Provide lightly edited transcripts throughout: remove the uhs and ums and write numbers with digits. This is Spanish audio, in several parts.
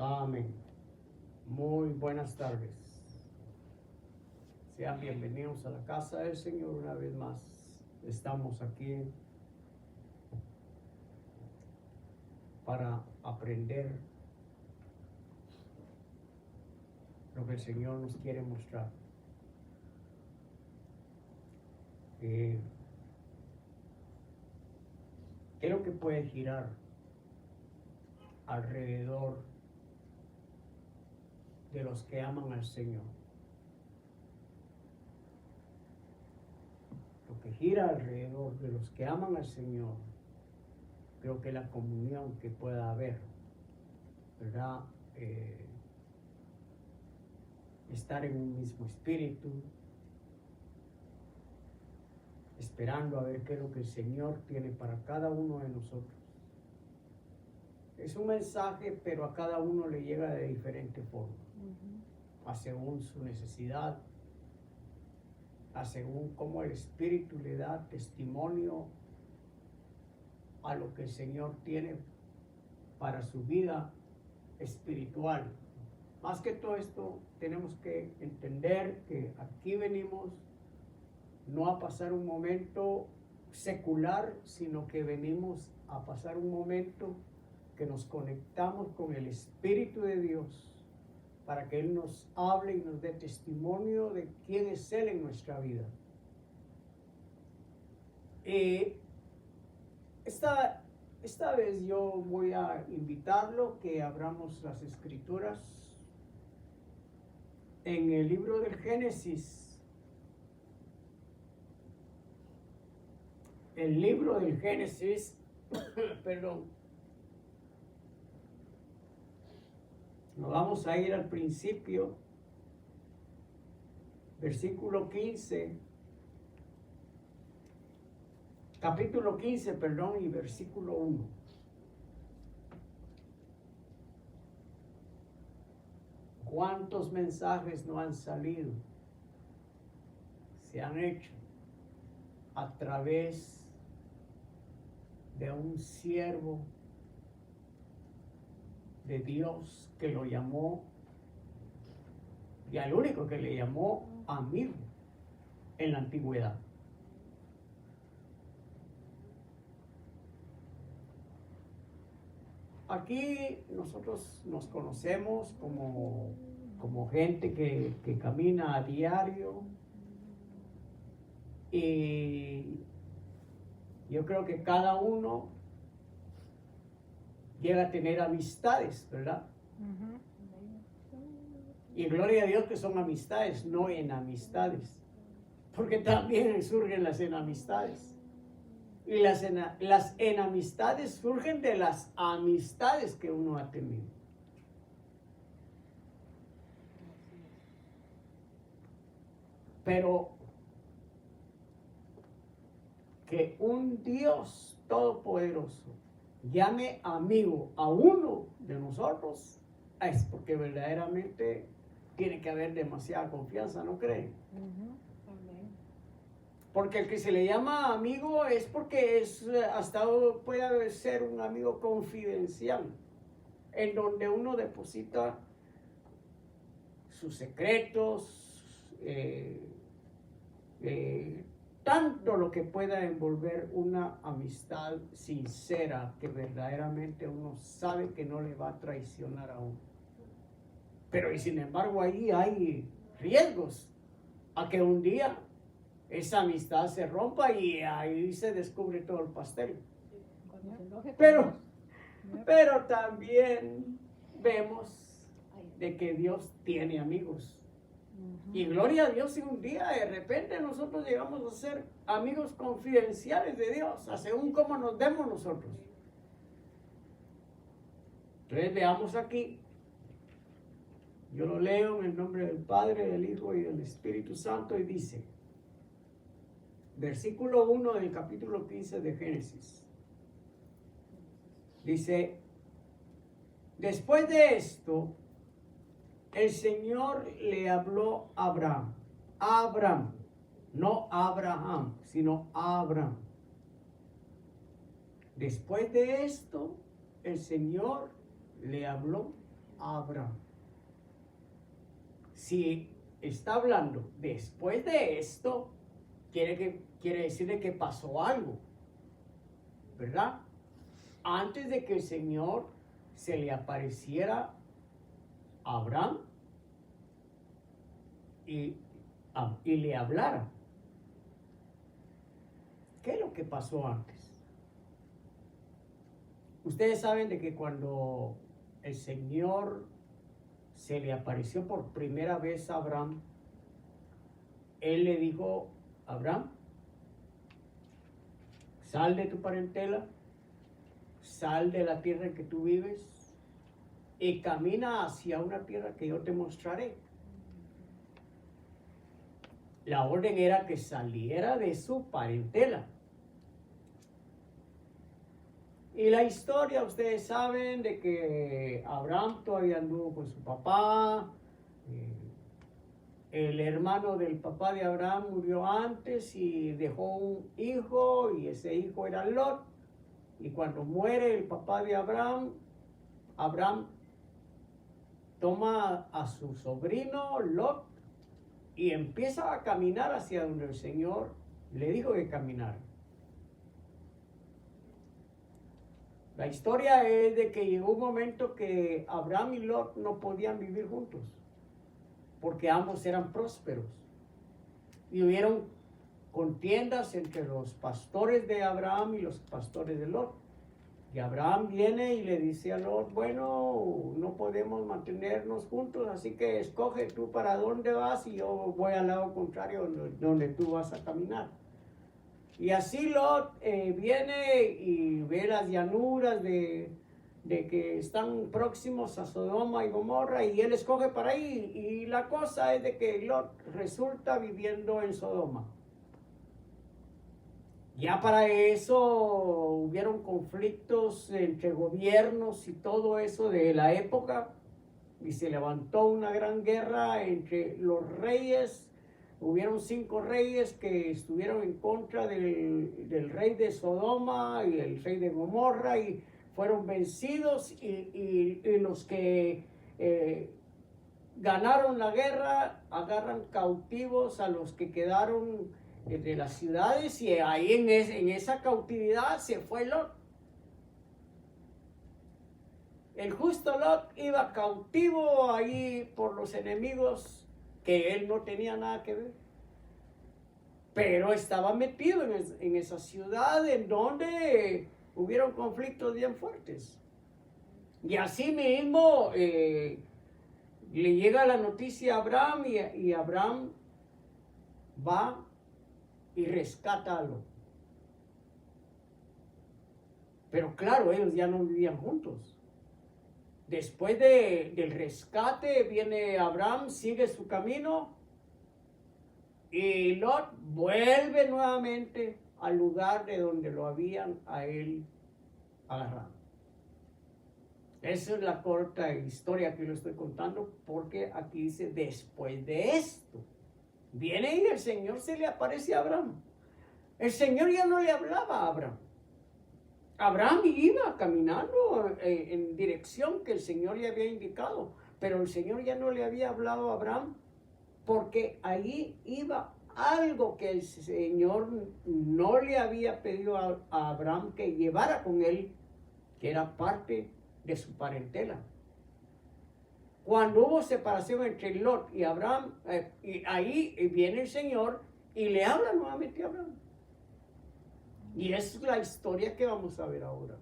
Amén. Muy buenas tardes. Sean bienvenidos a la casa del Señor una vez más. Estamos aquí para aprender lo que el Señor nos quiere mostrar. ¿Qué es lo que puede girar alrededor de los que aman al Señor? Lo que gira alrededor de los que aman al Señor, creo que la comunión que pueda haber, ¿verdad? Estar en un mismo espíritu, esperando a ver qué es lo que el Señor tiene para cada uno de nosotros. Es un mensaje, pero a cada uno le llega de diferente forma, a según su necesidad, a según cómo el Espíritu le da testimonio a lo que el Señor tiene para su vida espiritual. Más que todo esto, tenemos que entender que aquí venimos no a pasar un momento secular, sino que venimos a pasar un momento que nos conectamos con el Espíritu de Dios para que Él nos hable y nos dé testimonio de quién es Él en nuestra vida. Esta vez yo voy a invitarlo que abramos las Escrituras en el libro del Génesis. El libro del Génesis, perdón. Nos vamos a ir al principio, versículo 15, capítulo 15, perdón, y versículo 1. ¿Cuántos mensajes no han salido? Se han hecho a través de un siervo de Dios que lo llamó, y al único que le llamó amigo en la antigüedad. Aquí nosotros nos conocemos como gente que camina a diario, y yo creo que cada uno llega a tener amistades, ¿verdad? Y gloria a Dios que son amistades, no enamistades, porque también surgen las enamistades. Y las enamistades surgen de las amistades que uno ha tenido. Pero que un Dios todopoderoso llame amigo a uno de nosotros, es porque verdaderamente tiene que haber demasiada confianza, ¿no creen? Porque el que se le llama amigo es porque puede ser un amigo confidencial, en donde uno deposita sus secretos, tanto lo que pueda envolver una amistad sincera, que verdaderamente uno sabe que no le va a traicionar a uno. Pero y sin embargo ahí hay riesgos a que un día esa amistad se rompa y ahí se descubre todo el pastel. Pero también vemos de que Dios tiene amigos. Y gloria a Dios si un día de repente nosotros llegamos a ser amigos confidenciales de Dios, según cómo nos demos nosotros. Entonces veamos aquí. Yo lo leo en el nombre del Padre, del Hijo y del Espíritu Santo, y dice, versículo 1 del capítulo 15 de Génesis. Dice, después de esto, el Señor le habló a Abraham, no Abraham, sino Abraham. Después de esto, el Señor le habló a Abraham. Si está hablando después de esto, quiere decir que pasó algo, ¿verdad? Antes de que el Señor se le apareciera a Abraham y le hablara. ¿Qué es lo que pasó antes? Ustedes saben de que cuando el Señor se le apareció por primera vez a Abraham, Él le dijo: Abraham, sal de tu parentela, sal de la tierra en que tú vives y camina hacia una tierra que yo te mostraré. La orden era que saliera de su parentela. Y la historia, ustedes saben de que Abraham todavía anduvo con su papá. El hermano del papá de Abraham murió antes y dejó un hijo, y ese hijo era Lot. Y cuando muere el papá de Abraham, Abraham toma a su sobrino Lot y empieza a caminar hacia donde el Señor le dijo que caminara. La historia es de que llegó un momento que Abraham y Lot no podían vivir juntos, porque ambos eran prósperos. Y hubieron contiendas entre los pastores de Abraham y los pastores de Lot. Y Abraham viene y le dice a Lot: bueno, no podemos mantenernos juntos, así que escoge tú para dónde vas y yo voy al lado contrario donde tú vas a caminar. Y así Lot viene y ve las llanuras de que están próximos a Sodoma y Gomorra, y él escoge para ahí. Y la cosa es de que Lot resulta viviendo en Sodoma. Ya para eso hubieron conflictos entre gobiernos y todo eso de la época, y se levantó una gran guerra entre los reyes. Hubieron 5 reyes que estuvieron en contra del rey de Sodoma y el rey de Gomorra, y fueron vencidos, y los que ganaron la guerra agarran cautivos a los que quedaron de las ciudades, y ahí en esa cautividad se fue Lot. El justo Lot iba cautivo ahí por los enemigos que él no tenía nada que ver, pero estaba metido en esa ciudad en donde hubieron conflictos bien fuertes. Y así mismo le llega la noticia a Abraham, y Abraham va y rescata a Lot. Pero claro, ellos ya no vivían juntos. Después del rescate viene Abraham, sigue su camino, y Lot vuelve nuevamente al lugar de donde lo habían a él agarrado. Esa es la corta historia que yo estoy contando, porque aquí dice: después de esto. Viene y el Señor se le aparece a Abraham. El Señor ya no le hablaba a Abraham. Abraham iba caminando en dirección que el Señor le había indicado, pero el Señor ya no le había hablado a Abraham, porque ahí iba algo que el Señor no le había pedido a Abraham que llevara con él, que era parte de su parentela. Cuando hubo separación entre Lot y Abraham, y ahí viene el Señor y le habla nuevamente a Abraham. Y esa es la historia que vamos a ver ahora.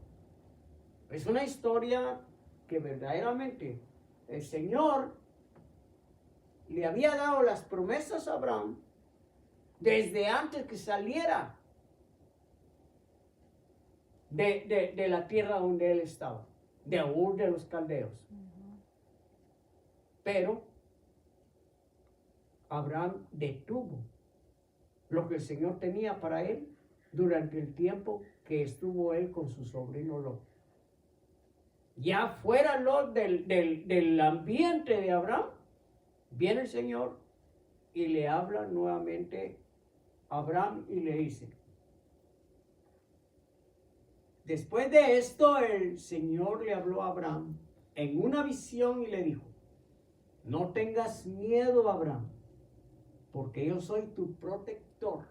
Es una historia que verdaderamente el Señor le había dado las promesas a Abraham desde antes que saliera de la tierra donde él estaba, de Ur de los Caldeos. Pero Abraham detuvo lo que el Señor tenía para él durante el tiempo que estuvo él con su sobrino Lot. Ya fuera Lot del ambiente de Abraham, viene el Señor y le habla nuevamente a Abraham y le dice: después de esto el Señor le habló a Abraham en una visión y le dijo, no tengas miedo, Abraham, porque yo soy tu protector.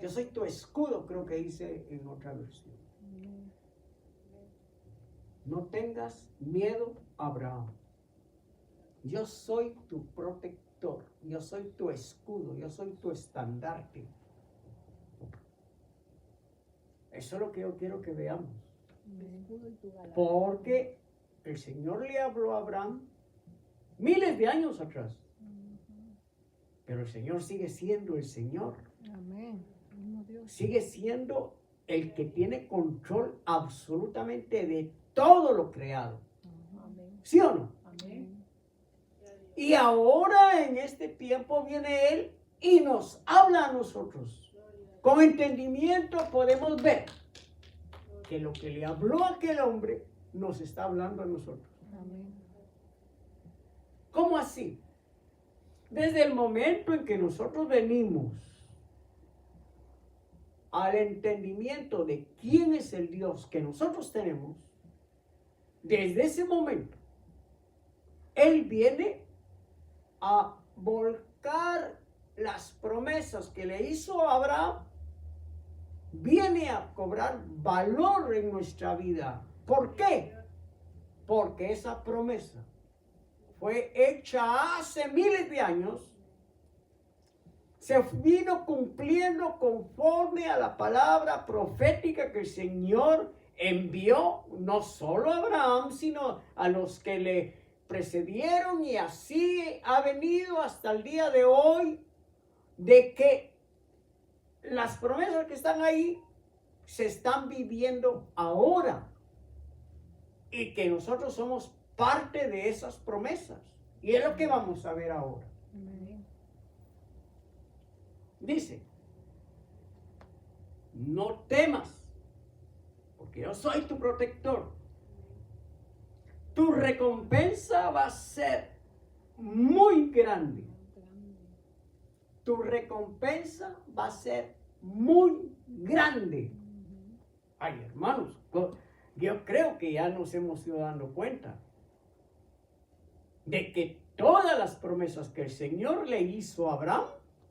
Yo soy tu escudo, creo que dice en otra versión. No tengas miedo, Abraham. Yo soy tu protector. Yo soy tu escudo. Yo soy tu estandarte. Eso es lo que yo quiero que veamos. Porque el Señor le habló a Abraham miles de años atrás. Pero el Señor sigue siendo el Señor. Amén. Sigue siendo el que tiene control absolutamente de todo lo creado. ¿Sí o no? Amén. Y ahora en este tiempo viene Él y nos habla a nosotros. Con entendimiento podemos ver que lo que le habló a aquel hombre nos está hablando a nosotros. Amén. ¿Cómo así? Desde el momento en que nosotros venimos al entendimiento de quién es el Dios que nosotros tenemos, desde ese momento, Él viene a volcar las promesas que le hizo a Abraham, viene a cobrar valor en nuestra vida. ¿Por qué? Porque esa promesa fue hecha hace miles de años, se vino cumpliendo conforme a la palabra profética que el Señor envió no solo a Abraham, sino a los que le precedieron, y así ha venido hasta el día de hoy, de que las promesas que están ahí se están viviendo ahora y que nosotros somos parte de esas promesas. Y es lo que vamos a ver ahora. Amén. Dice, no temas, porque yo soy tu protector. Tu recompensa va a ser muy grande. Tu recompensa va a ser muy grande. Ay, hermanos, yo creo que ya nos hemos ido dando cuenta de que todas las promesas que el Señor le hizo a Abraham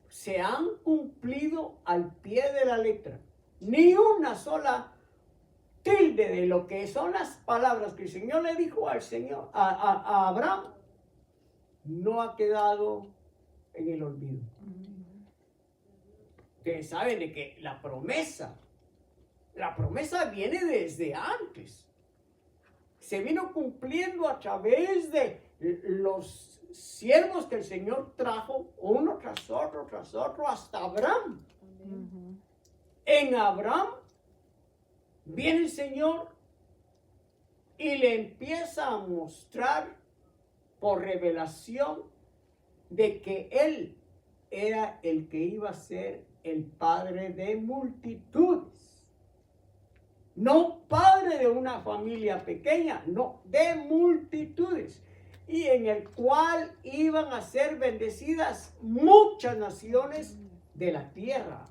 se han cumplido al pie de la letra. Ni una sola tilde de lo que son las palabras que el Señor le dijo al Señor, a Abraham, no ha quedado en el olvido. Ustedes saben de que la promesa viene desde antes. Se vino cumpliendo a través de los siervos que el Señor trajo, uno tras otro, hasta Abraham. En Abraham viene el Señor y le empieza a mostrar por revelación de que Él era el que iba a ser el padre de multitudes. No padre de una familia pequeña, no, de multitudes. Y en el cual iban a ser bendecidas muchas naciones de la tierra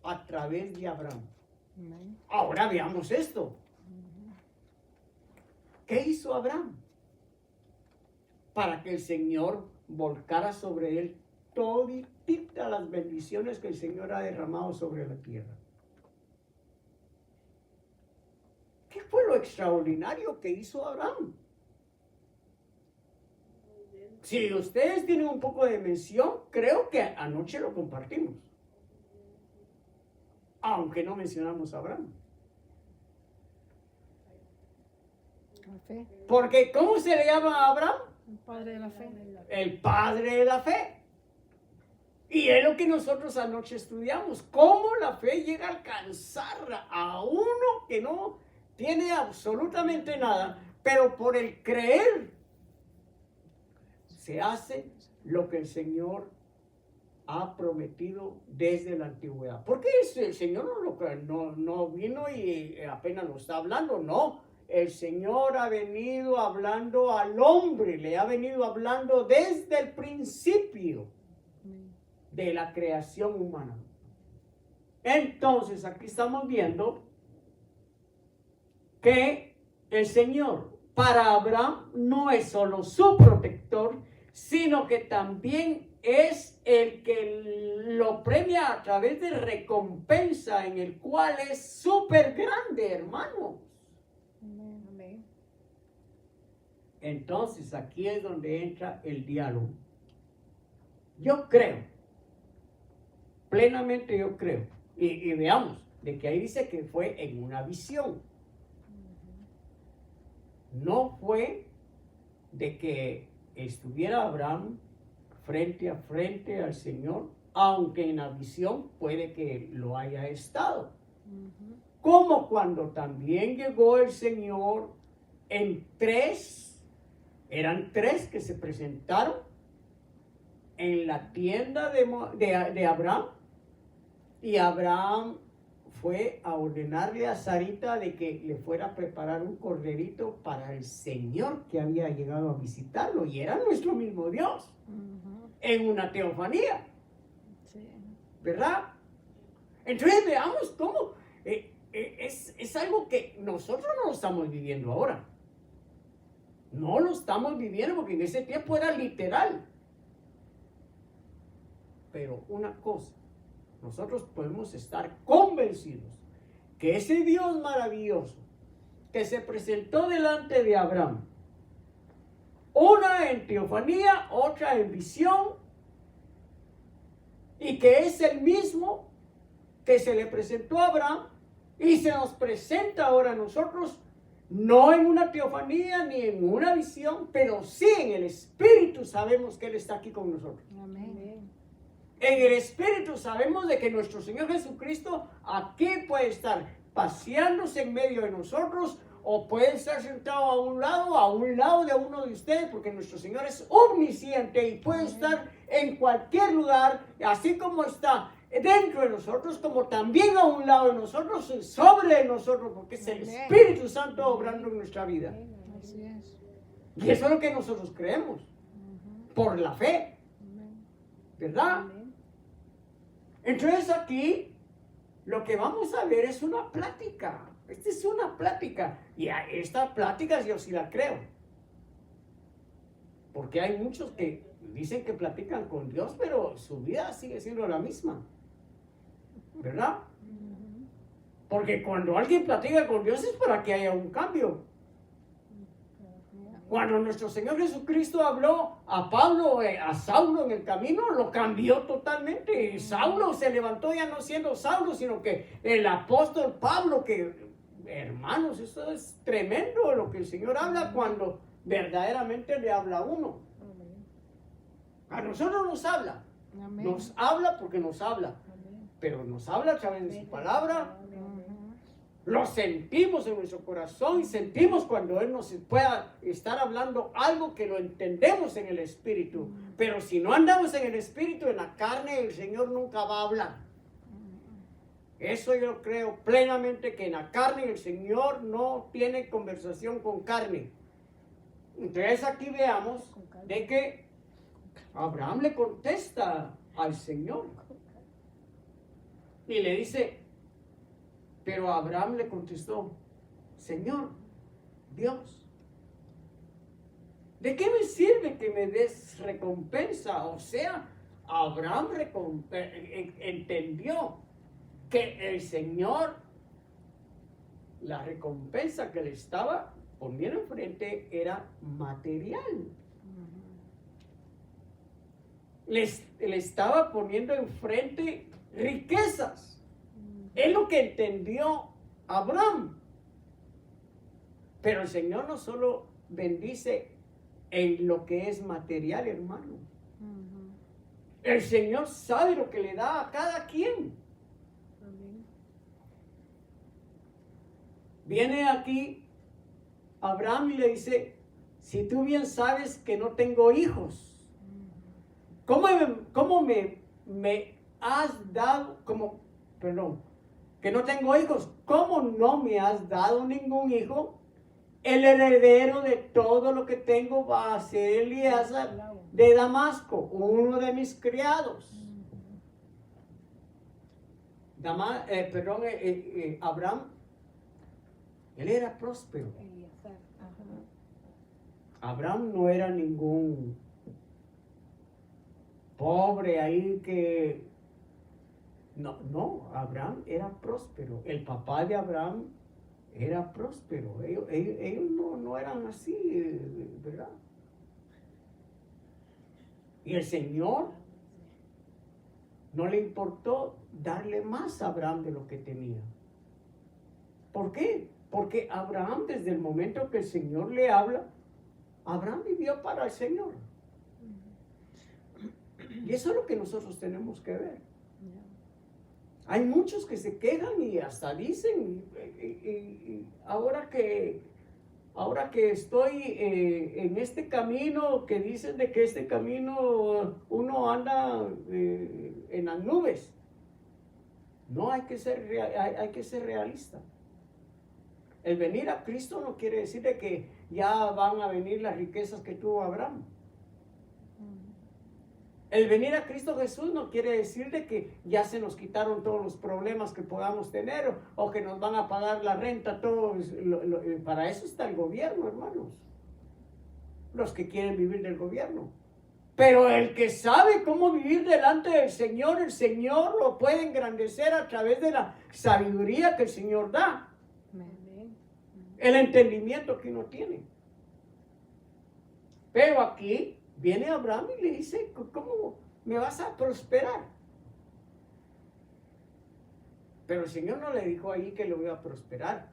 a través de Abraham. Ahora veamos esto. ¿Qué hizo Abraham? Para que el Señor volcara sobre él toditas las bendiciones que el Señor ha derramado sobre la tierra. ¿Qué fue lo extraordinario que hizo Abraham? Si ustedes tienen un poco de mención, creo que anoche lo compartimos. Aunque no mencionamos a Abraham. La fe. Porque ¿cómo se le llama a Abraham? El padre de la fe. El padre de la fe. Y es lo que nosotros anoche estudiamos. Cómo la fe llega a alcanzar a uno que no tiene absolutamente nada, pero por el creer se hace lo que el Señor ha prometido desde la antigüedad. Porque el Señor no vino y apenas lo está hablando, no. El Señor ha venido hablando al hombre, le ha venido hablando desde el principio de la creación humana. Entonces aquí estamos viendo que el Señor para Abraham no es solo su protector, sino que también es el que lo premia a través de recompensa, en el cual es súper grande, hermanos. Amén. Entonces aquí es donde entra el diálogo. Yo creo, plenamente yo creo, y veamos, de que ahí dice que fue en una visión. No fue de que estuviera Abraham frente a frente al Señor, aunque en la visión puede que lo haya estado. Como cuando también llegó el Señor en eran tres que se presentaron en la tienda de Abraham, y Abraham fue a ordenarle a Sarita de que le fuera a preparar un corderito para el Señor que había llegado a visitarlo, y era nuestro mismo Dios, en una teofanía, Sí. ¿verdad? Entonces veamos cómo es algo que nosotros no lo estamos viviendo ahora. No lo estamos viviendo porque en ese tiempo era literal. Pero una cosa, nosotros podemos estar convencidos que ese Dios maravilloso que se presentó delante de Abraham, una en teofanía, otra en visión, y que es el mismo que se le presentó a Abraham y se nos presenta ahora a nosotros, no en una teofanía ni en una visión, pero sí en el Espíritu sabemos que Él está aquí con nosotros. Amén. En el Espíritu sabemos de que nuestro Señor Jesucristo aquí puede estar paseándose en medio de nosotros, o puede estar sentado a un lado de uno de ustedes, porque nuestro Señor es omnisciente y puede estar en cualquier lugar, así como está dentro de nosotros, como también a un lado de nosotros y sobre nosotros, porque es el Espíritu Santo obrando en nuestra vida. Así es. Y eso es lo que nosotros creemos, por la fe, ¿verdad? Entonces aquí lo que vamos a ver es una plática. Esta es una plática. Y a esta plática yo sí la creo. Porque hay muchos que dicen que platican con Dios, pero su vida sigue siendo la misma, ¿verdad? Porque cuando alguien platica con Dios es para que haya un cambio. Cuando nuestro Señor Jesucristo habló a Pablo, a Saulo en el camino, lo cambió totalmente. Y Saulo se levantó ya no siendo Saulo, sino que el apóstol Pablo, que, hermanos, eso es tremendo lo que el Señor habla cuando verdaderamente le habla a uno. A nosotros nos habla. Amén. Nos habla porque nos habla. Pero nos habla a través de su palabra. Lo sentimos en nuestro corazón y sentimos cuando Él nos pueda estar hablando algo que lo entendemos en el Espíritu. Pero si no andamos en el Espíritu, en la carne, el Señor nunca va a hablar. Eso yo creo plenamente, que en la carne el Señor no tiene conversación con carne. Entonces aquí veamos de que Abraham le contesta al Señor y le dice, pero Abraham le contestó, Señor, Dios, ¿de qué me sirve que me des recompensa? O sea, Abraham entendió que el Señor, la recompensa que le estaba poniendo enfrente era material. Le estaba poniendo enfrente riquezas. Es lo que entendió Abraham. Pero el Señor no solo bendice en lo que es material, hermano. El Señor sabe lo que le da a cada quien. Viene aquí Abraham y le dice, si tú bien sabes que no tengo hijos, ¿cómo me has dado, que no tengo hijos? ¿Cómo no me has dado ningún hijo? El heredero de todo lo que tengo va a ser Eliezer de Damasco, uno de mis criados. Abraham, él era próspero. Abraham no era ningún pobre ahí que... No, Abraham era próspero. El papá de Abraham era próspero. Ellos no eran así, ¿verdad? Y el Señor no le importó darle más a Abraham de lo que tenía. ¿Por qué? Porque Abraham, desde el momento que el Señor le habla, Abraham vivió para el Señor. Y eso es lo que nosotros tenemos que ver. Hay muchos que se quejan y hasta dicen, y ahora que estoy en este camino, que dicen de que este camino uno anda en las nubes. No, hay que ser realista. El venir a Cristo no quiere decir de que ya van a venir las riquezas que tuvo Abraham. El venir a Cristo Jesús no quiere decir de que ya se nos quitaron todos los problemas que podamos tener o que nos van a pagar la renta. Para eso está el gobierno, hermanos. Los que quieren vivir del gobierno. Pero el que sabe cómo vivir delante del Señor, el Señor lo puede engrandecer a través de la sabiduría que el Señor da. El entendimiento que uno tiene. Pero aquí viene Abraham y le dice, ¿cómo me vas a prosperar? Pero el Señor no le dijo ahí que lo iba a prosperar.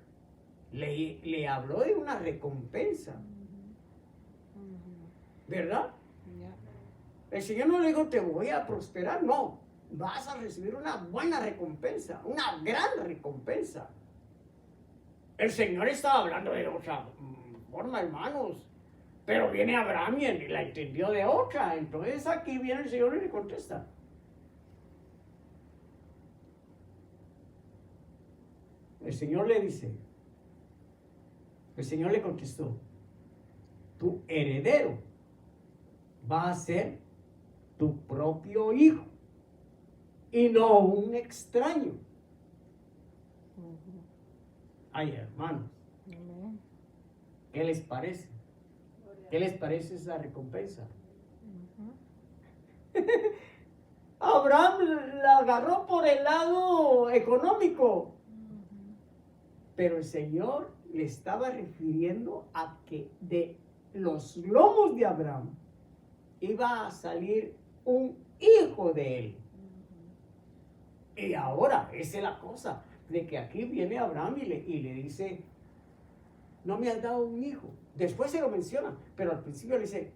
Le habló de una recompensa. ¿Verdad? El Señor no le dijo, te voy a prosperar. No, vas a recibir una buena recompensa, una gran recompensa. El Señor estaba hablando de otra forma, hermanos. Pero viene Abraham y la entendió de otra. Entonces aquí viene el Señor y le contesta. El Señor le dice, el Señor le contestó, tu heredero va a ser tu propio hijo y no un extraño. Ay, hermanos, ¿qué les parece? ¿Qué les parece esa recompensa? Abraham la agarró por el lado económico, pero el Señor le estaba refiriendo a que de los lomos de Abraham iba a salir un hijo de él. Y ahora, esa es la cosa, de que aquí viene Abraham y le dice, no me has dado un hijo. Después se lo menciona, pero al principio le dice,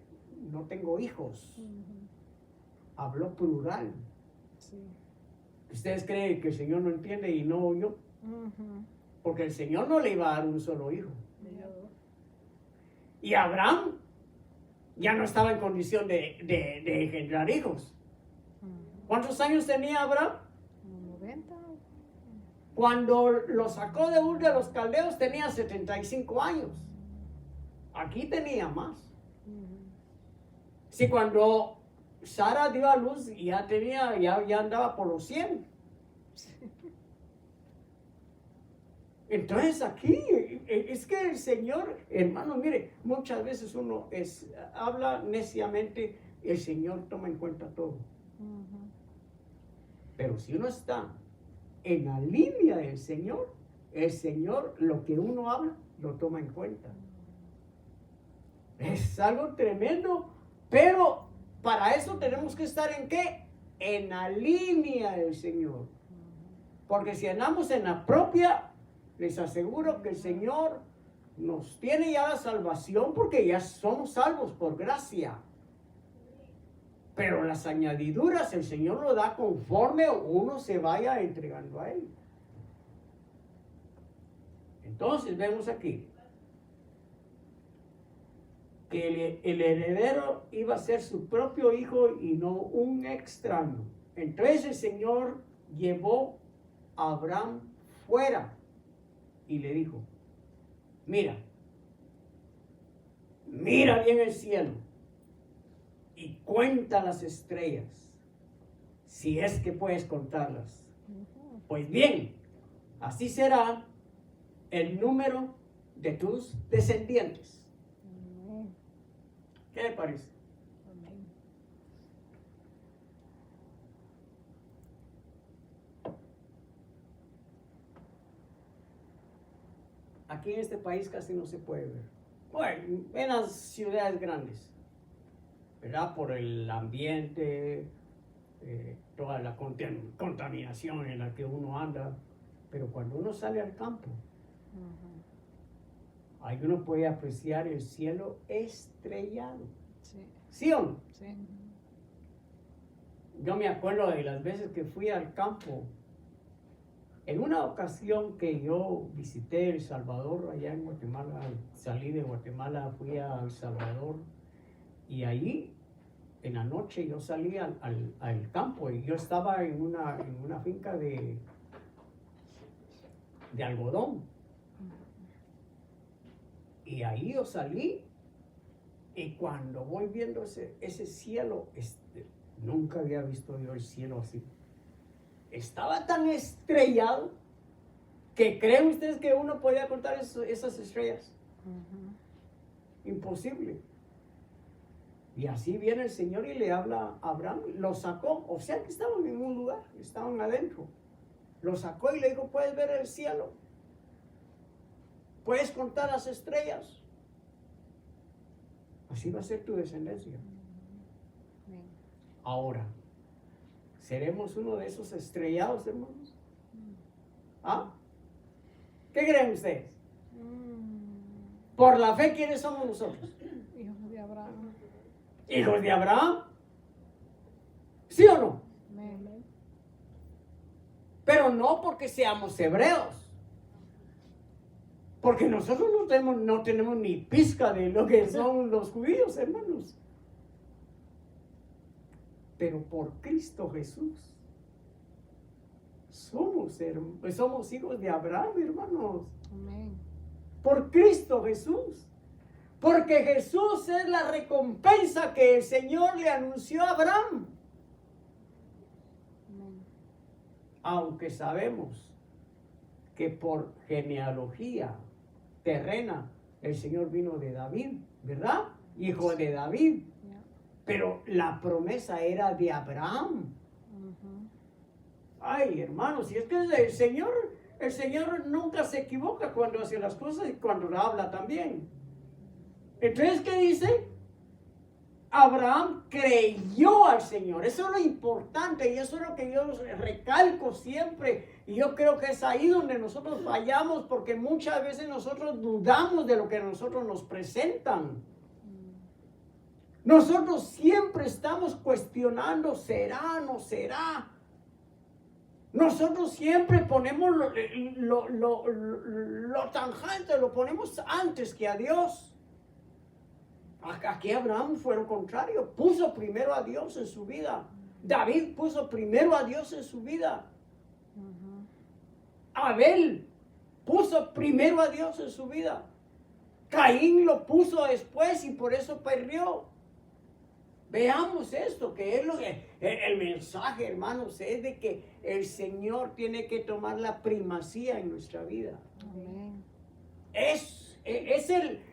no tengo hijos. Habló plural. Sí. ¿Ustedes creen que el Señor no entiende y no oyó? Porque el Señor no le iba a dar un solo hijo. Y Abraham ya no estaba en condición de engendrar hijos. ¿Cuántos años tenía Abraham? 90. Cuando lo sacó de Ur de los Caldeos tenía 75 años. Aquí tenía más. Si cuando Sara dio a luz ya andaba por los 100. Entonces aquí es que el Señor, hermano, mire, muchas veces uno habla neciamente, el Señor toma en cuenta todo. Pero si uno está en la línea del Señor, el Señor, lo que uno habla, lo toma en cuenta. Es algo tremendo, pero para eso tenemos que estar ¿en qué? En la línea del Señor. Porque si andamos en la propia, les aseguro que el Señor nos tiene ya la salvación porque ya somos salvos por gracia. Pero las añadiduras el Señor lo da conforme uno se vaya entregando a Él. Entonces vemos aquí que el heredero iba a ser su propio hijo y no un extraño. Entonces el Señor llevó a Abraham fuera y le dijo, mira bien el cielo y cuenta las estrellas, si es que puedes contarlas. Pues bien, así será el número de tus descendientes. ¿Qué le parece? Amén. Aquí en este país casi no se puede ver. Bueno, en las ciudades grandes, ¿verdad? Por el ambiente, toda la contaminación en la que uno anda. Pero cuando uno sale al campo, ahí uno puede apreciar el cielo estrellado. Sí, ¿Sí o no? sí. Yo me acuerdo de las veces que fui al campo. En una ocasión que yo visité El Salvador, allá en Guatemala, salí de Guatemala, fui a El Salvador, y ahí en la noche yo salí al campo, y yo estaba en una finca de algodón. Y ahí yo salí, y cuando voy viendo ese cielo, nunca había visto yo el cielo así. Estaba tan estrellado que creen ustedes que uno podía contar esas estrellas. Imposible. Y así viene el Señor y le habla a Abraham, lo sacó, o sea que estaban en un lugar, estaban adentro. Lo sacó y le dijo, ¿puedes ver el cielo? ¿Puedes contar las estrellas? Así va a ser tu descendencia. Ahora, ¿seremos uno de esos estrellados, hermanos? ¿Ah? ¿Qué creen ustedes? Por la fe, ¿quiénes somos nosotros? Hijos de Abraham. ¿Hijos de Abraham? ¿Sí o no? Amén. Pero no porque seamos hebreos. Porque nosotros no tenemos ni pizca de lo que son los judíos, hermanos. Pero por Cristo Jesús somos hijos de Abraham, hermanos. Amén. Por Cristo Jesús. Porque Jesús es la recompensa que el Señor le anunció a Abraham. Amén. Aunque sabemos que por genealogía terrena el Señor vino de David, ¿verdad? Hijo de David. Ya. Pero la promesa era de Abraham. Ay, hermanos, y es que el Señor nunca se equivoca cuando hace las cosas y cuando habla también. Entonces, ¿qué dice? Abraham creyó al Señor. Eso es lo importante y eso es lo que yo recalco siempre. Y yo creo que es ahí donde nosotros fallamos, porque muchas veces nosotros dudamos de lo que a nosotros nos presentan. Nosotros siempre estamos cuestionando, ¿será, no será? Nosotros siempre ponemos lo tangente, lo ponemos antes que a Dios. Aquí Abraham fue lo contrario, puso primero a Dios en su vida. David puso primero a Dios en su vida. Abel puso primero a Dios en su vida. Caín lo puso después y por eso perdió. Veamos esto, que es el mensaje, hermanos, es de que el Señor tiene que tomar la primacía en nuestra vida. Amén. Ese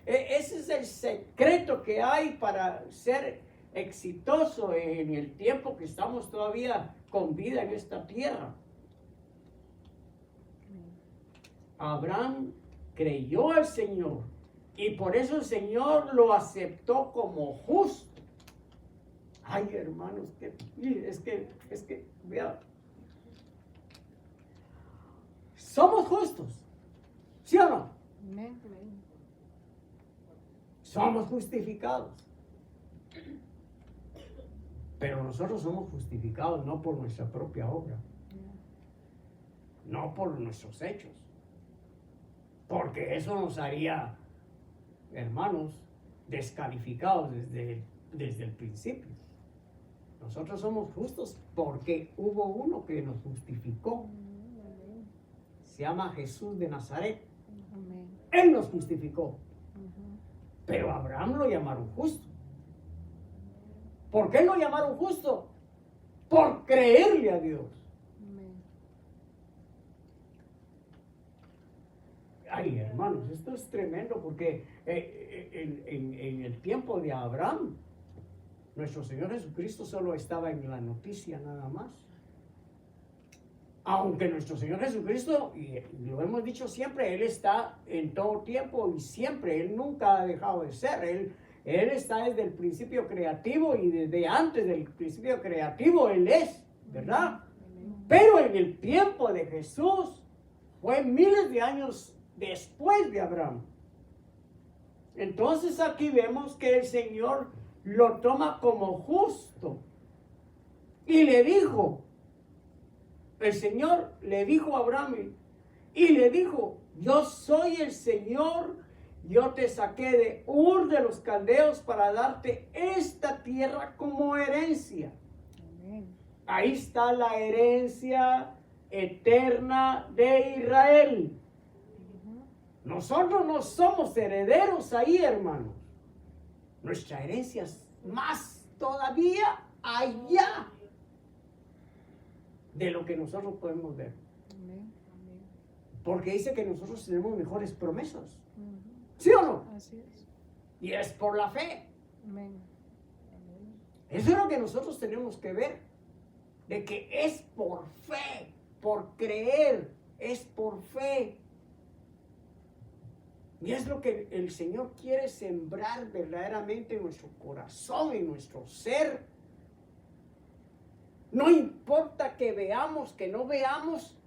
es el secreto que hay para ser exitoso en el tiempo que estamos todavía con vida en esta tierra. Abraham creyó al Señor y por eso el Señor lo aceptó como justo. Ay, hermanos, es que, vea, somos justos, ¿sí o no? Amén. Somos justificados. Pero nosotros somos justificados no por nuestra propia obra, no por nuestros hechos, porque eso nos haría, hermanos, descalificados desde el principio. Nosotros somos justos porque hubo uno que nos justificó. Se llama Jesús de Nazaret. Amén. Él nos justificó. Pero a Abraham lo llamaron justo. ¿Por qué lo llamaron justo? Por creerle a Dios. Amén. Ay, hermanos, esto es tremendo porque en el tiempo de Abraham. Nuestro Señor Jesucristo solo estaba en la noticia nada más. Aunque nuestro Señor Jesucristo, y lo hemos dicho siempre, Él está en todo tiempo y siempre, Él nunca ha dejado de ser. Él está desde el principio creativo y desde antes del principio creativo Él es, ¿verdad? Pero en el tiempo de Jesús fue miles de años después de Abraham. Entonces aquí vemos que el Señor lo toma como justo y le dijo, el Señor le dijo a Abraham y le dijo, yo soy el Señor, yo te saqué de Ur de los Caldeos para darte esta tierra como herencia. Amén. Ahí está la herencia eterna de Israel. Nosotros no somos herederos ahí, hermanos. Nuestra herencia es más todavía allá de lo que nosotros podemos ver. Amén. Porque dice que nosotros tenemos mejores promesas. Ujú. ¿Sí o no? Así es. Y es por la fe. Amén. Eso es lo que nosotros tenemos que ver. De que es por fe, por creer, es por fe. Y es lo que el Señor quiere sembrar verdaderamente en nuestro corazón, en nuestro ser. No importa que veamos, que no veamos,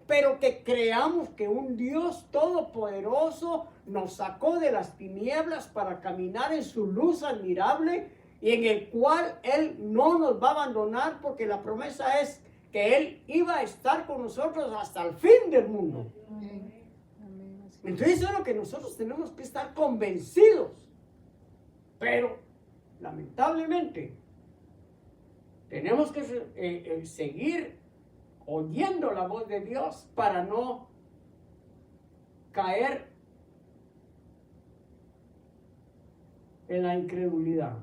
pero que creamos que un Dios todopoderoso nos sacó de las tinieblas para caminar en su luz admirable y en el cual Él no nos va a abandonar, porque la promesa es que Él iba a estar con nosotros hasta el fin del mundo. Amén. Amén. Así es. Entonces eso es lo que nosotros tenemos que estar convencidos. Pero lamentablemente tenemos que seguir oyendo la voz de Dios para no caer en la incredulidad.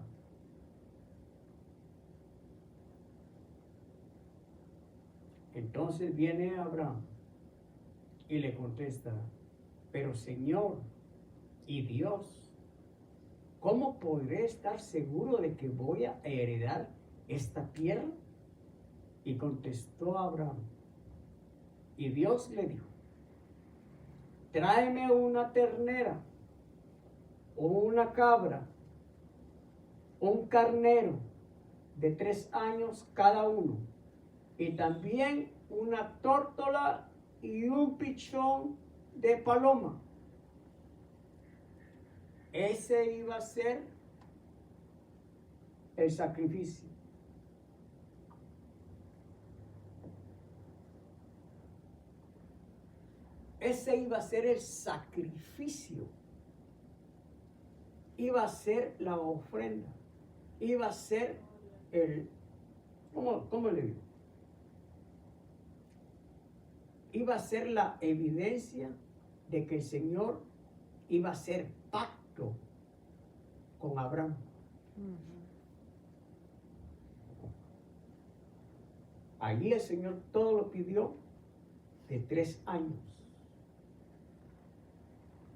Entonces viene Abraham y le contesta, pero Señor y Dios, ¿cómo podré estar seguro de que voy a heredar esta tierra? Y contestó Abraham, y Dios le dijo, tráeme una ternera o una cabra, un carnero de 3 años cada uno, y también una tórtola y un pichón de paloma. Ese iba a ser el sacrificio. Ese iba a ser el sacrificio. Iba a ser la ofrenda. Iba a ser el... ¿Cómo le digo? Iba a ser la evidencia de que el Señor iba a hacer pacto con Abraham. Ujú. Allí el Señor todo lo pidió de 3 años.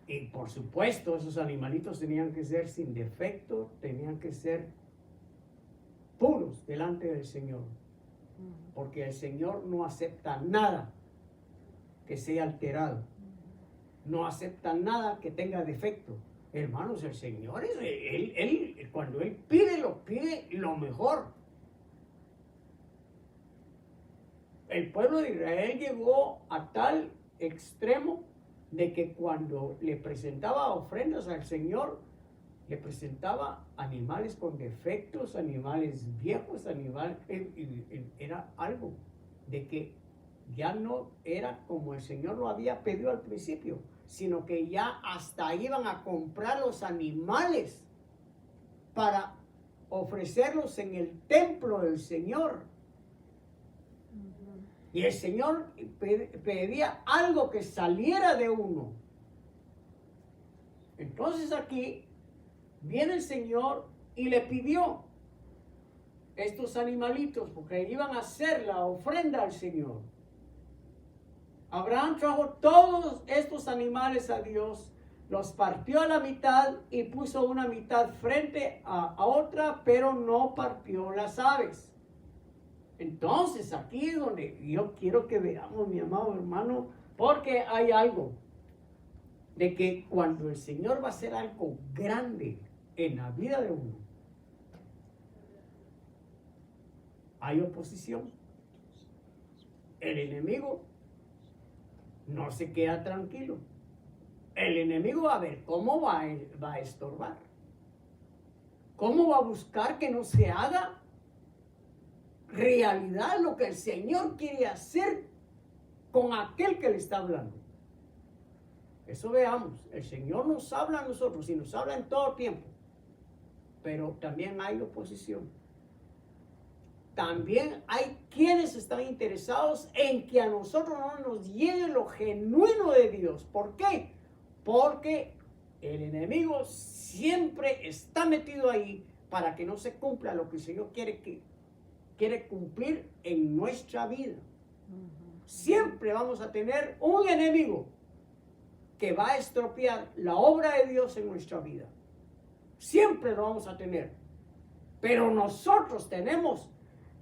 Y por supuesto, esos animalitos tenían que ser sin defecto, tenían que ser puros delante del Señor. Ujú. Porque el Señor no acepta nada que sea alterado. No acepta nada que tenga defecto. Hermanos, el Señor, cuando Él pide lo mejor. El pueblo de Israel llegó a tal extremo de que cuando le presentaba ofrendas al Señor, le presentaba animales con defectos, animales viejos, era algo de que ya no era como el Señor lo había pedido al principio, sino que ya hasta iban a comprar los animales para ofrecerlos en el templo del Señor. Ujú. Y el Señor pedía algo que saliera de uno. Entonces aquí viene el Señor y le pidió estos animalitos porque iban a hacer la ofrenda al Señor. Abraham trajo todos estos animales a Dios, Los partió a la mitad y puso una mitad frente a otra, pero no partió las aves. Entonces aquí es donde yo quiero que veamos, mi amado hermano, porque hay algo de que cuando el Señor va a hacer algo grande en la vida de uno, hay oposición. El enemigo no se queda tranquilo. El enemigo va a ver cómo va a estorbar. ¿Cómo va a buscar que no se haga realidad lo que el Señor quiere hacer con aquel que le está hablando? Eso veamos. El Señor nos habla a nosotros y nos habla en todo tiempo. Pero también hay oposición. También hay quienes están interesados en que a nosotros no nos llegue lo genuino de Dios. ¿Por qué? Porque el enemigo siempre está metido ahí para que no se cumpla lo que el Señor quiere cumplir en nuestra vida. Siempre vamos a tener un enemigo que va a estropear la obra de Dios en nuestra vida. Siempre lo vamos a tener. Pero nosotros tenemos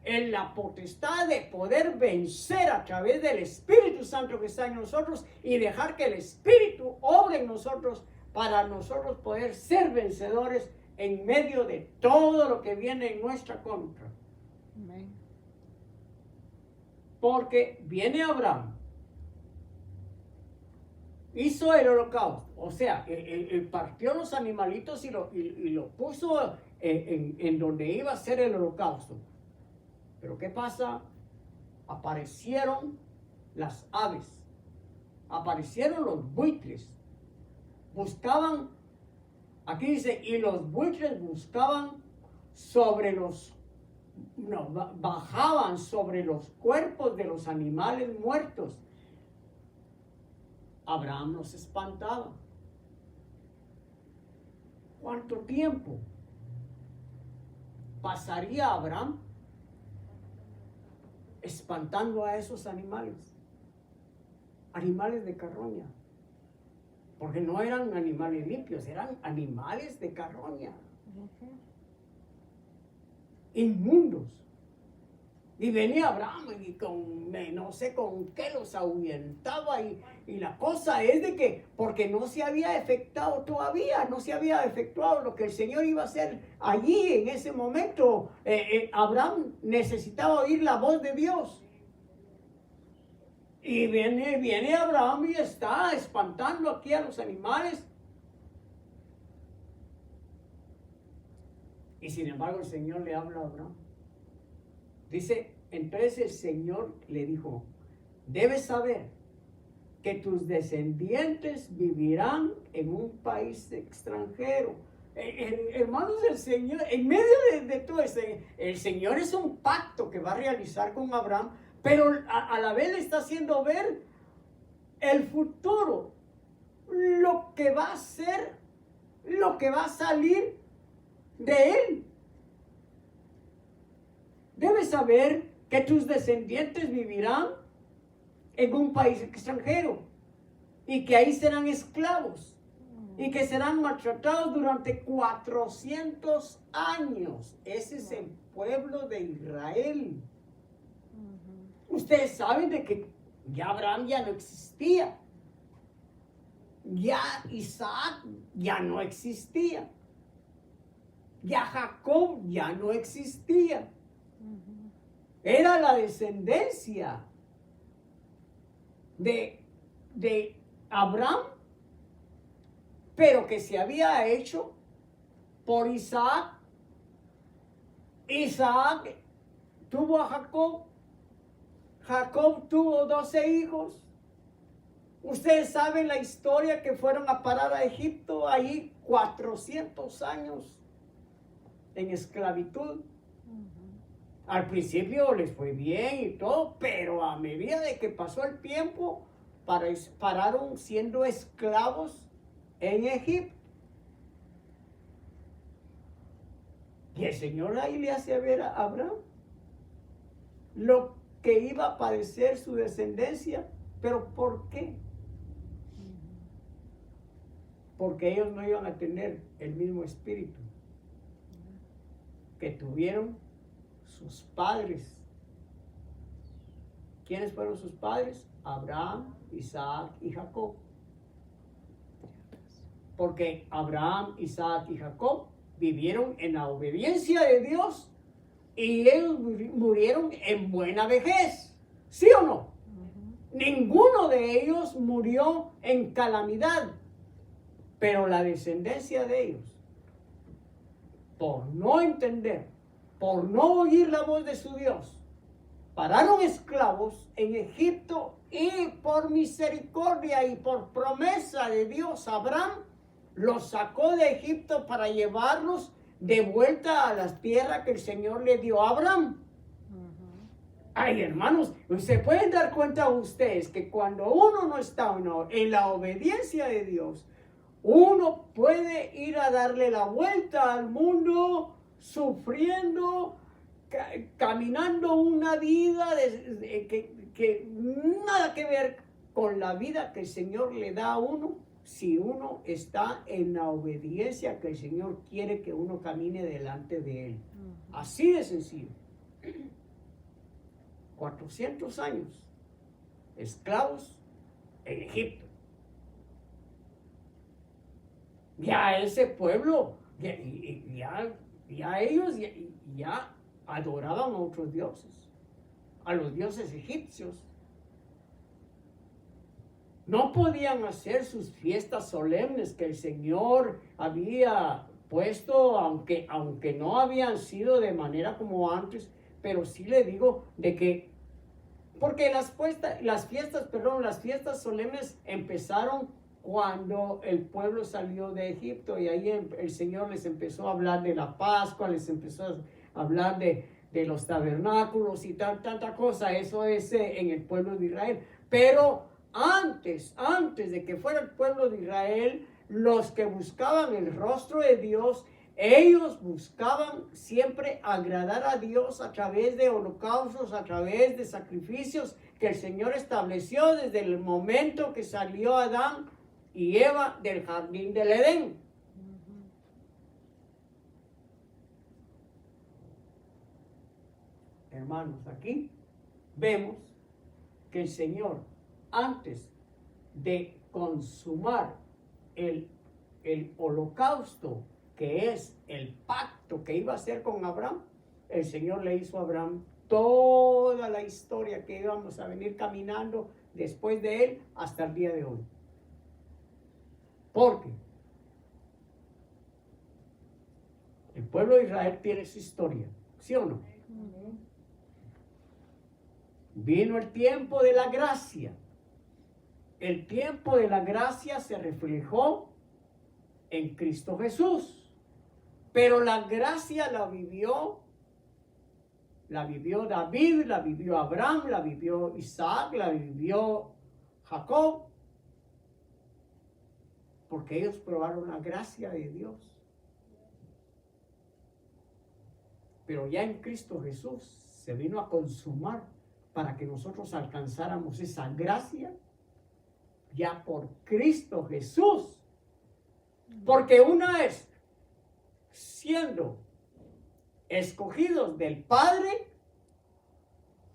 en la potestad de poder vencer a través del Espíritu Santo que está en nosotros y dejar que el Espíritu obre en nosotros para nosotros poder ser vencedores en medio de todo lo que viene en nuestra contra. Amén. Porque viene Abraham, hizo el holocausto, o sea, él partió los animalitos y lo puso en donde iba a ser el holocausto. Pero ¿qué pasa? Aparecieron las aves, aparecieron los buitres, buscaban, aquí dice, y los buitres buscaban bajaban sobre los cuerpos de los animales muertos. Abraham los espantaba. ¿Cuánto tiempo pasaría Abraham espantando a esos animales? Animales de carroña. Porque no eran animales limpios, eran animales de carroña. Inmundos. Y venía Abraham y no sé con qué los ahuyentaba. Y la cosa es de que, porque no se había efectuado todavía, no se había efectuado lo que el Señor iba a hacer allí en ese momento. Abraham necesitaba oír la voz de Dios. Y viene Abraham y está espantando aquí a los animales. Y sin embargo el Señor le habla a Abraham. Dice, entonces el Señor le dijo, debes saber que tus descendientes vivirán en un país extranjero. Hermanos del Señor, en medio de todo esto, el Señor es un pacto que va a realizar con Abraham, pero a la vez le está haciendo ver el futuro, lo que va a ser, lo que va a salir de él. Debes saber que tus descendientes vivirán en un país extranjero y que ahí serán esclavos y que serán maltratados durante 400 años. Ese es el pueblo de Israel. Ustedes saben de que ya Abraham ya no existía. Ya Isaac ya no existía. Ya Jacob ya no existía. Era la descendencia de Abraham, pero que se había hecho por Isaac. Isaac tuvo a Jacob. Jacob tuvo 12 hijos. Ustedes saben la historia, que fueron a parar a Egipto, ahí 400 años en esclavitud. Al principio les fue bien y todo, pero a medida de que pasó el tiempo, pararon siendo esclavos en Egipto. Y el Señor ahí le hace ver a Abraham lo que iba a padecer su descendencia. ¿Pero por qué? porque ellos no iban a tener el mismo espíritu que tuvieron sus padres. ¿Quiénes fueron sus padres? Abraham, Isaac y Jacob. Porque Abraham, Isaac y Jacob vivieron en la obediencia de Dios y ellos murieron en buena vejez. ¿Sí o no? Ninguno de ellos murió en calamidad, pero la descendencia de ellos, por no entender, por no oír la voz de su Dios, pararon esclavos en Egipto y por misericordia y por promesa de Dios, Abraham los sacó de Egipto para llevarlos de vuelta a las tierras que el Señor le dio a Abraham. Ay, hermanos, se pueden dar cuenta ustedes que cuando uno no está en la obediencia de Dios, uno puede ir a darle la vuelta al mundo sufriendo, caminando una vida que nada que ver con la vida que el Señor le da a uno, si uno está en la obediencia que el Señor quiere que uno camine delante de Él. Así de sencillo. 400 años esclavos en Egipto. Ya ese pueblo, ya ellos ya adoraban a otros dioses, a los dioses egipcios. No podían hacer sus fiestas solemnes que el Señor había puesto, aunque no habían sido de manera como antes, pero sí le digo de que, porque las fiestas solemnes empezaron cuando el pueblo salió de Egipto y ahí el Señor les empezó a hablar de la Pascua, les empezó a hablar de los tabernáculos y tanta cosa. Eso es en el pueblo de Israel. Pero antes de que fuera el pueblo de Israel, los que buscaban el rostro de Dios, ellos buscaban siempre agradar a Dios a través de holocaustos, a través de sacrificios que el Señor estableció desde el momento que salió Adán y Eva del jardín del Edén. Hermanos, aquí vemos que el Señor, antes de consumar el holocausto, que es el pacto que iba a hacer con Abraham, el Señor le hizo a Abraham toda la historia que íbamos a venir caminando después de él hasta el día de hoy. Porque el pueblo de Israel tiene su historia, ¿sí o no? Vino el tiempo de la gracia. El tiempo de la gracia se reflejó en Cristo Jesús. Pero la gracia la vivió David, la vivió Abraham, la vivió Isaac, la vivió Jacob. Porque ellos probaron la gracia de Dios. Pero ya en Cristo Jesús se vino a consumar para que nosotros alcanzáramos esa gracia ya por Cristo Jesús. Porque una es siendo escogidos del Padre,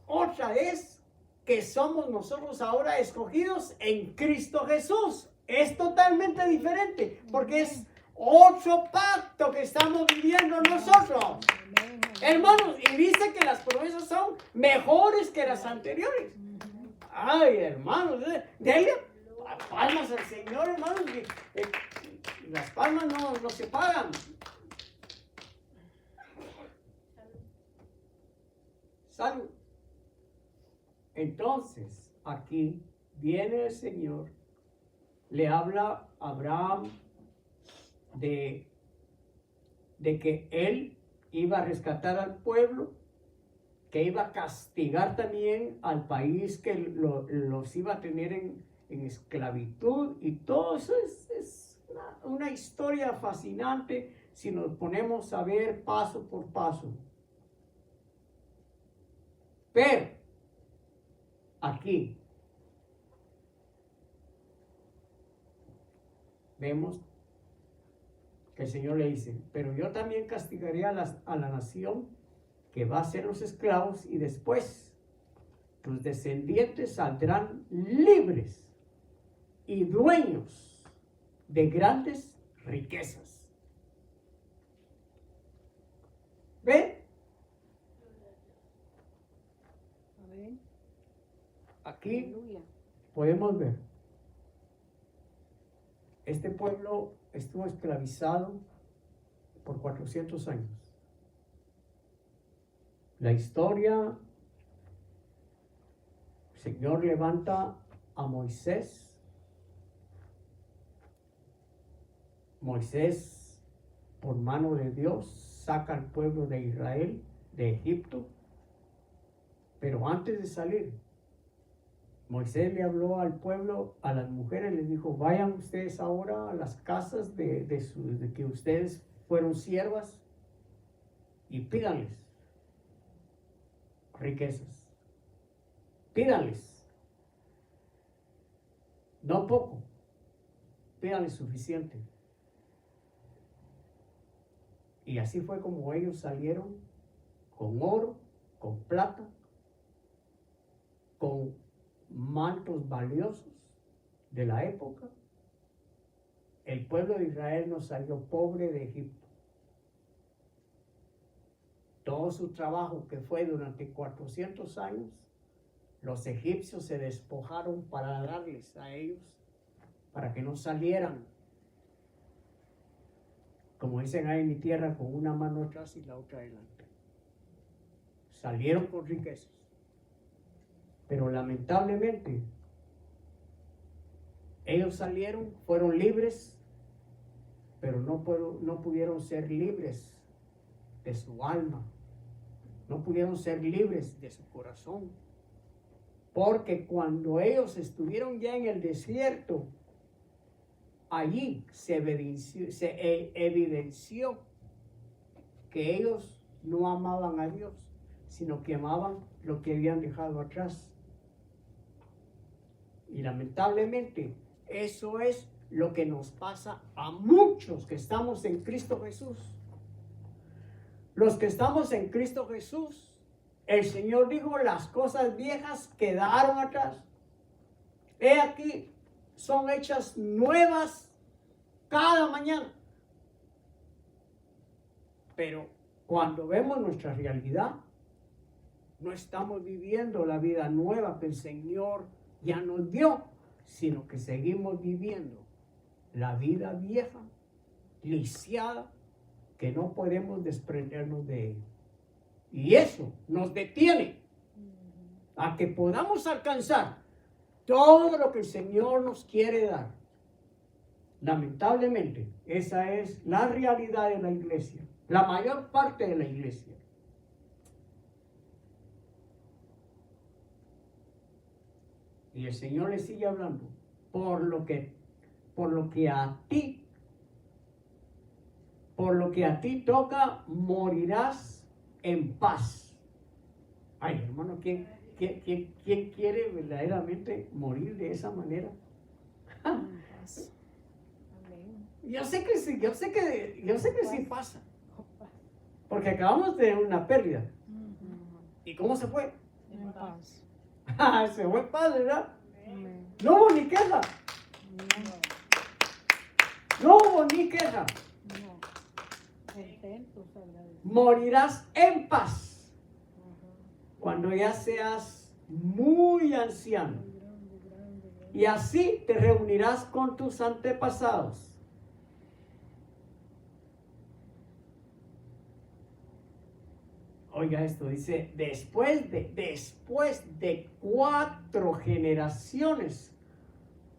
otra es que somos nosotros ahora escogidos en Cristo Jesús. Es totalmente diferente porque es otro pacto que estamos viviendo nosotros. Hermanos, y dice que las promesas son mejores que las anteriores. Ay, hermanos, denle palmas al Señor, hermanos. Las palmas no se pagan. Salud. Entonces, aquí viene el Señor, le habla a Abraham de que él iba a rescatar al pueblo, que iba a castigar también al país que los iba a tener en esclavitud, y todo eso es una historia fascinante si nos ponemos a ver paso por paso. Pero aquí vemos el Señor le dice, pero yo también castigaré a la nación que va a ser los esclavos y después tus descendientes saldrán libres y dueños de grandes riquezas. ¿Ve? Amén. Aquí Aleluya. podemos ver. Este pueblo estuvo esclavizado por 400 años. La historia, el Señor levanta a Moisés. Moisés, por mano de Dios, saca al pueblo de Israel de Egipto. Pero antes de salir, Moisés le habló al pueblo, a las mujeres, les dijo, vayan ustedes ahora a las casas de que ustedes fueron siervas y pídanles riquezas. Pídanles. No poco. Pídanles suficiente. Y así fue como ellos salieron con oro, con plata, con mantos valiosos de la época. El pueblo de Israel no salió pobre de Egipto. Todo su trabajo que fue durante 400 años, los egipcios se despojaron para darles a ellos, para que no salieran, como dicen ahí en mi tierra, con una mano atrás y la otra adelante. Salieron con riquezas. Pero lamentablemente, ellos salieron, fueron libres, pero no pudieron ser libres de su alma, no pudieron ser libres de su corazón. Porque cuando ellos estuvieron ya en el desierto, allí se evidenció que ellos no amaban a Dios, sino que amaban lo que habían dejado atrás. Y lamentablemente, eso es lo que nos pasa a muchos que estamos en Cristo Jesús. Los que estamos en Cristo Jesús, el Señor dijo, las cosas viejas quedaron atrás. He aquí, son hechas nuevas cada mañana. Pero cuando vemos nuestra realidad, no estamos viviendo la vida nueva que el Señor ya nos dio, sino que seguimos viviendo la vida vieja, lisiada, que no podemos desprendernos de ella. Y eso nos detiene a que podamos alcanzar todo lo que el Señor nos quiere dar. Lamentablemente, esa es la realidad de la iglesia, la mayor parte de la iglesia. Y el Señor le sigue hablando, por lo que a ti toca, morirás en paz. Ay, hermano, ¿quién quiere verdaderamente morir de esa manera? Yo sé que sí, yo sé que sí pasa. Porque acabamos de tener una pérdida. ¿Y cómo se fue? En paz. Se fue en paz, ¿verdad? Amén. No hubo ni queja. No hubo ni queja. No. Contentos, agradecidos. Morirás en paz cuando ya seas muy anciano. Y así te reunirás con tus antepasados. Oiga esto, dice, después de 4 generaciones,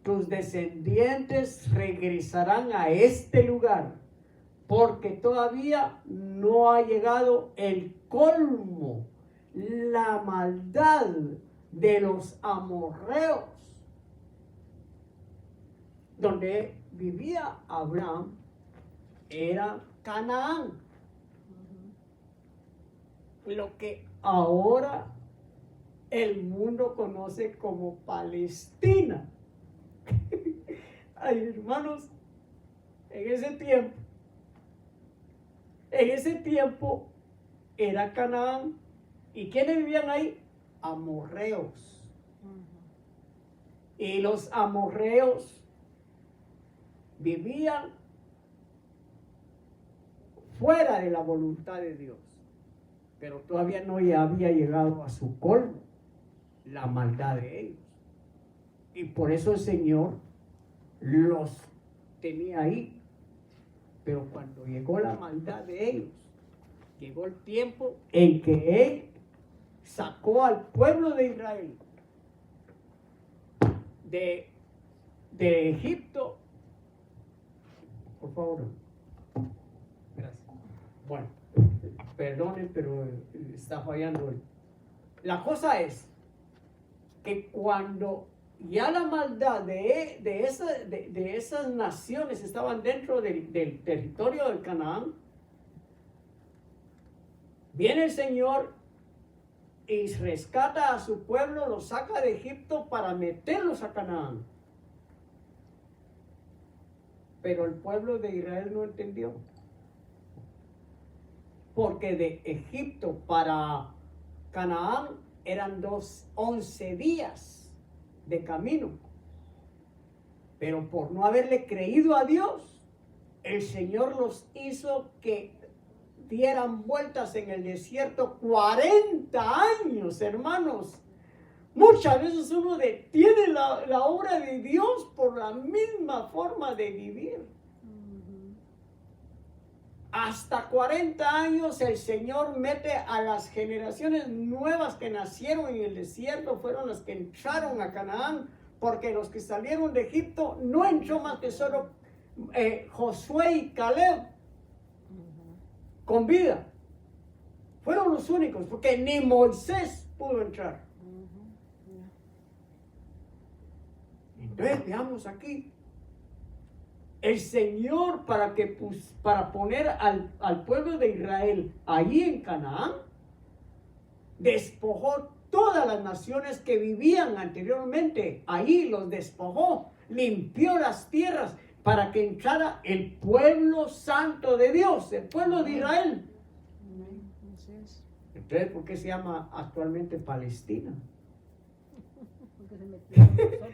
tus descendientes regresarán a este lugar, porque todavía no ha llegado el colmo, la maldad de los amorreos. Donde vivía Abraham era Canaán, lo que ahora el mundo conoce como Palestina. Ay, hermanos, en ese tiempo En ese tiempo era Canaán. ¿Y quiénes vivían ahí? Amorreos. Y los amorreos vivían fuera de la voluntad de Dios. Pero todavía no había llegado a su colmo la maldad de ellos. Y por eso el Señor los tenía ahí. Pero cuando llegó la maldad de ellos, llegó el tiempo en que Él sacó al pueblo de Israel de Egipto. Por favor. Gracias. Bueno, perdonen, pero está fallando. La cosa es que cuando ya la maldad de esas naciones estaban dentro del territorio de Canaán, viene el Señor y rescata a su pueblo, los saca de Egipto para meterlos a Canaán. Pero el pueblo de Israel no entendió. Porque de Egipto para Canaán eran 11 días de camino. Pero por no haberle creído a Dios, el Señor los hizo que dieran vueltas en el desierto 40 años, hermanos. Muchas veces uno detiene la obra de Dios por la misma forma de vivir. Hasta 40 años el Señor mete a las generaciones nuevas que nacieron en el desierto, fueron las que entraron a Canaán, porque los que salieron de Egipto no entró más que solo Josué y Caleb con vida. Fueron los únicos, porque ni Moisés pudo entrar. Entonces veamos aquí. El Señor para poner al pueblo de Israel allí en Canaán, despojó todas las naciones que vivían anteriormente. Ahí los despojó, limpió las tierras para que entrara el pueblo santo de Dios, el pueblo de Israel. Entonces, ¿por qué se llama actualmente Palestina? Porque se metieron nosotros.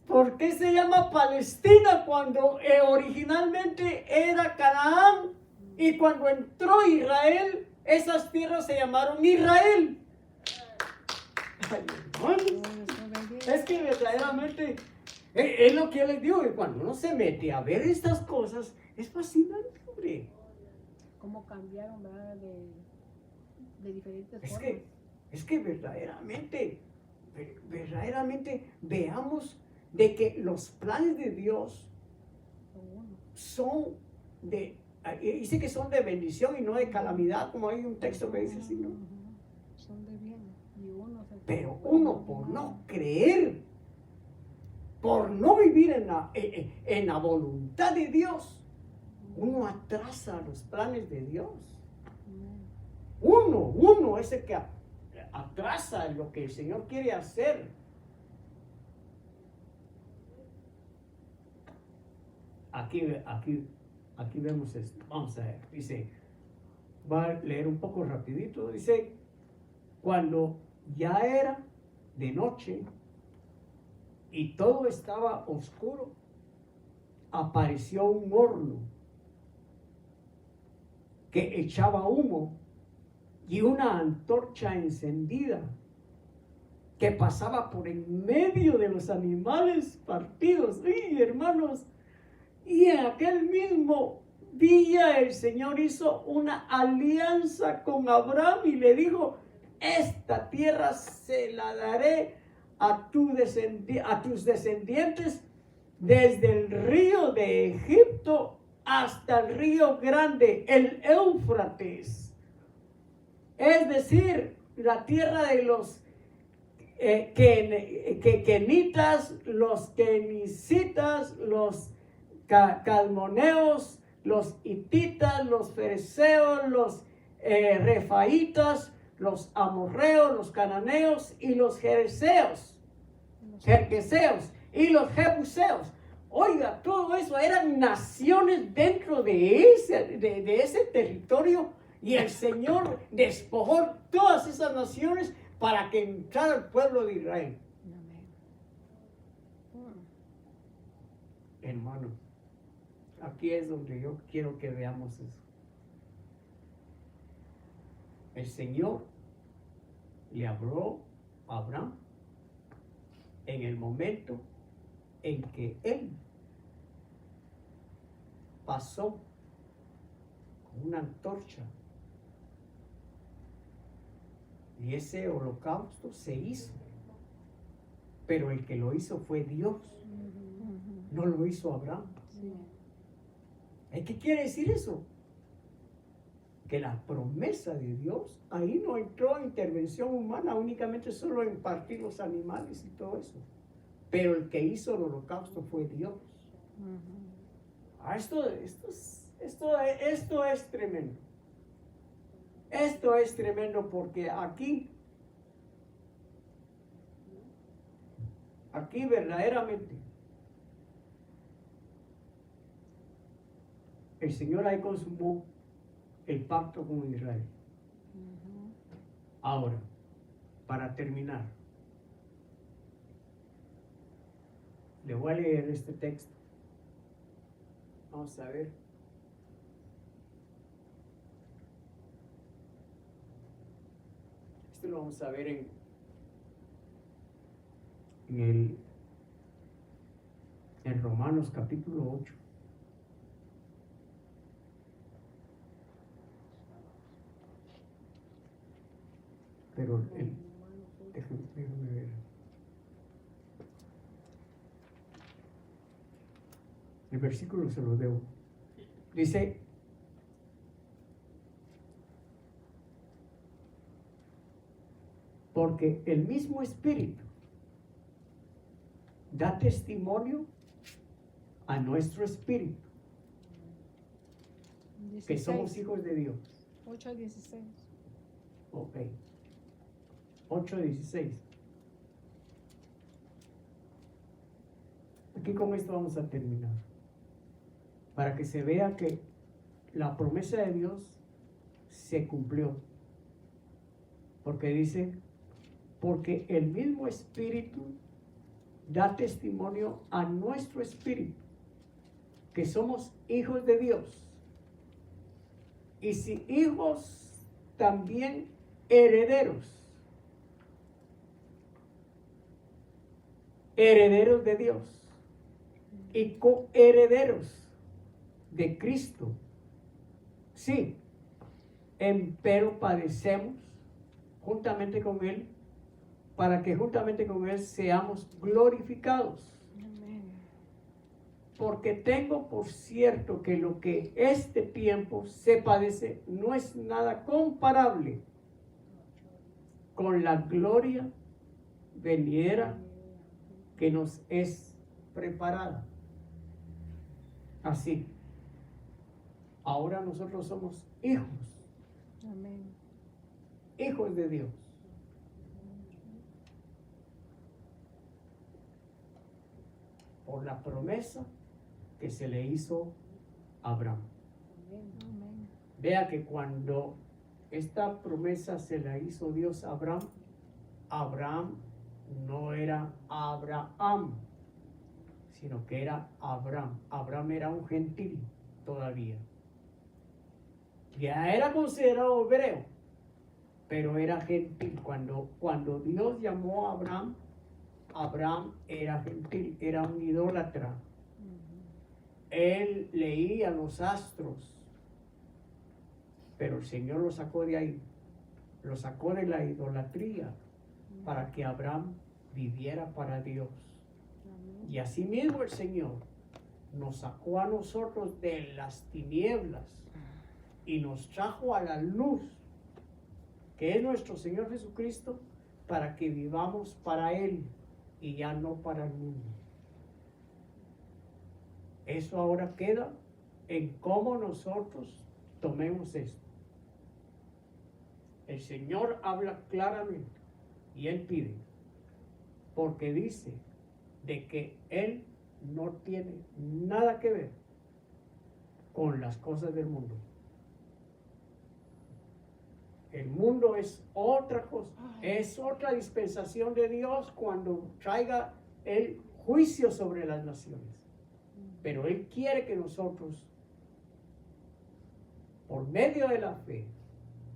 ¿Por qué se llama Palestina cuando originalmente era Canaán? Y cuando entró Israel, esas tierras se llamaron Israel. Ay, es que verdaderamente es lo que yo les digo, que cuando uno se mete a ver estas cosas, es fascinante, hombre. Cómo cambiaron, ¿verdad? De diferentes Es formas. que verdaderamente veamos de que los planes de Dios son dice que son de bendición y no de calamidad, como hay un texto que dice así, ¿no? Son de bien. Y pero uno por no creer, por no vivir en la voluntad de Dios, uno atrasa los planes de Dios. Uno es el que atrasa lo que el Señor quiere hacer. Aquí vemos esto. Vamos a ver. Dice, va a leer un poco rapidito. Dice, cuando ya era de noche y todo estaba oscuro, apareció un horno que echaba humo y una antorcha encendida que pasaba por en medio de los animales partidos. ¡Ay, hermanos! Y en aquel mismo día el Señor hizo una alianza con Abraham y le dijo, esta tierra se la daré a tus descendientes desde el río de Egipto hasta el río grande, el Éufrates. Es decir, la tierra de los kenitas, los kenicitas, los calmoneos, los hititas, los fereceos, los refaitas, los amorreos, los cananeos y los jerqueseos y los jebuseos. Oiga, todo eso eran naciones dentro de ese territorio, y el Señor despojó todas esas naciones para que entrara el pueblo de Israel. Hermano, aquí es donde yo quiero que veamos eso. El Señor le habló a Abraham en el momento en que él pasó con una antorcha, y ese holocausto se hizo, pero el que lo hizo fue Dios, no lo hizo Abraham. ¿Qué quiere decir eso? Que la promesa de Dios, ahí no entró intervención humana, únicamente solo en partir los animales y todo eso, pero el que hizo el holocausto fue Dios. Esto es tremendo. Esto es tremendo, porque aquí verdaderamente el Señor ahí consumó el pacto con Israel. Ahora, para terminar, le voy a leer este texto. Vamos a ver. Esto lo vamos a ver en Romanos capítulo 8. Pero déjame ver. El versículo se lo debo. Dice: porque el mismo Espíritu da testimonio a nuestro espíritu 16. que somos hijos de Dios. 8:16. Ok. 8:16. Aquí con esto vamos a terminar, para que se vea que la promesa de Dios se cumplió. Porque dice: porque el mismo Espíritu da testimonio a nuestro espíritu que somos hijos de Dios. Y si hijos, también herederos. Herederos de Dios y coherederos de Cristo. Sí, empero padecemos juntamente con Él, para que juntamente con Él seamos glorificados. Porque tengo por cierto que lo que este tiempo se padece no es nada comparable con la gloria venidera que nos es preparada. Así, ahora nosotros somos hijos. Amén. Hijos de Dios. Por la promesa que se le hizo a Abraham. Amén. Vea que cuando esta promesa se la hizo Dios a Abraham, Abraham no era Abraham, sino que era Abraham. Abraham era un gentil todavía. Ya era considerado hebreo, pero era gentil. Cuando Dios llamó a Abraham, Abraham era gentil, era un idólatra. Él leía los astros, pero el Señor lo sacó de ahí, lo sacó de la idolatría, para que Abraham viviera para Dios. Y asimismo el Señor nos sacó a nosotros de las tinieblas y nos trajo a la luz, que es nuestro Señor Jesucristo, para que vivamos para Él y ya no para el mundo. Eso ahora queda en cómo nosotros tomemos esto. El Señor habla claramente y Él pide, porque dice de que Él no tiene nada que ver con las cosas del mundo. El mundo es otra cosa, es otra dispensación de Dios cuando traiga el juicio sobre las naciones. Pero Él quiere que nosotros, por medio de la fe,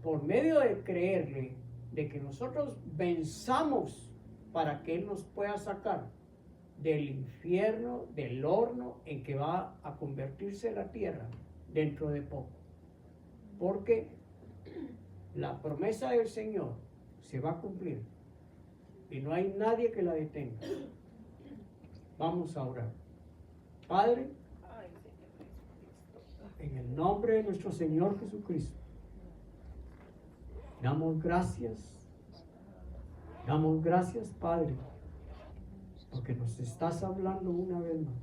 por medio de creerle, de que nosotros venzamos para que Él nos pueda sacar del infierno, del horno en que va a convertirse la tierra dentro de poco. Porque la promesa del Señor se va a cumplir y no hay nadie que la detenga. Vamos a orar. Padre, en el nombre de nuestro Señor Jesucristo, damos gracias, Padre, porque nos estás hablando una vez más.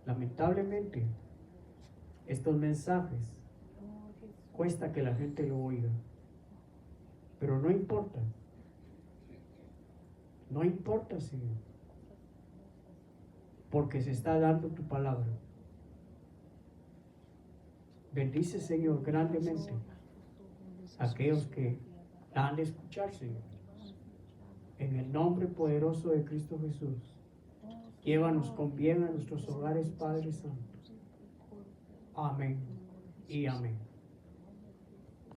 Lamentablemente, estos mensajes cuesta que la gente lo oiga, pero no importa, Señor, porque se está dando tu palabra. Bendice, Señor, grandemente a aquellos que la han de escuchar, Señor. En el nombre poderoso de Cristo Jesús, llévanos con bien a nuestros hogares, Padre Santo. Amén y amén.